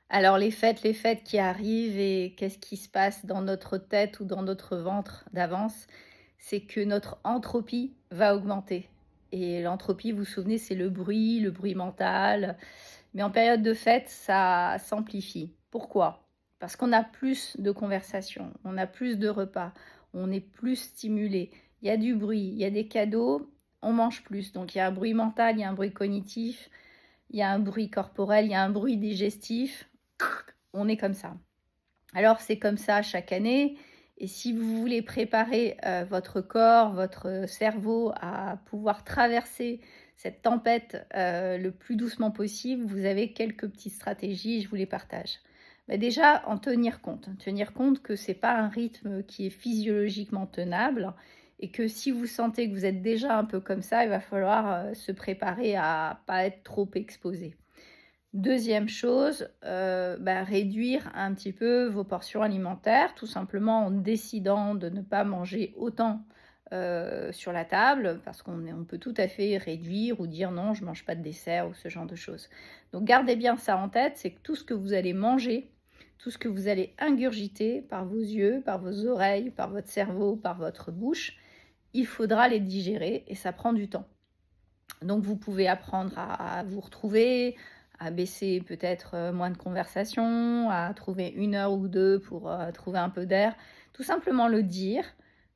Alors les fêtes qui arrivent et qu'est-ce qui se passe dans notre tête ou dans notre ventre d'avance? C'est que notre entropie va augmenter et l'entropie, vous vous souvenez, c'est le bruit mental, mais en période de fête, ça s'amplifie. Pourquoi? Parce qu'on a plus de conversations, on a plus de repas, on est plus stimulé. Il y a du bruit, il y a des cadeaux, on mange plus. Donc il y a un bruit mental, il y a un bruit cognitif, il y a un bruit corporel, il y a un bruit digestif. On est comme ça. Alors c'est comme ça chaque année et si vous voulez préparer, votre corps, votre cerveau à pouvoir traverser cette tempête, le plus doucement possible, vous avez quelques petites stratégies, je vous les partage. Bah, déjà, en tenir compte que c'est pas un rythme qui est physiologiquement tenable et que si vous sentez que vous êtes déjà un peu comme ça, il va falloir, se préparer à pas être trop exposé. Deuxième chose, réduire un petit peu vos portions alimentaires, tout simplement en décidant de ne pas manger autant, sur la table, parce on peut tout à fait réduire ou dire: «Non, je mange pas de dessert» ou ce genre de choses. Donc gardez bien ça en tête, c'est que tout ce que vous allez manger, tout ce que vous allez ingurgiter par vos yeux, par vos oreilles, par votre cerveau, par votre bouche, il faudra les digérer et ça prend du temps. Donc vous pouvez apprendre à vous retrouver, à baisser peut-être, moins de conversation, à trouver 1 heure ou 2 pour, trouver un peu d'air. Tout simplement le dire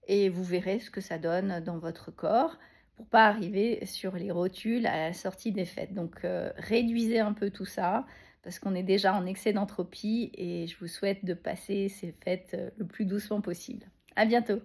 et vous verrez ce que ça donne dans votre corps pour pas arriver sur les rotules à la sortie des fêtes. Donc, réduisez un peu tout ça parce qu'on est déjà en excès d'entropie et je vous souhaite de passer ces fêtes, le plus doucement possible. À bientôt.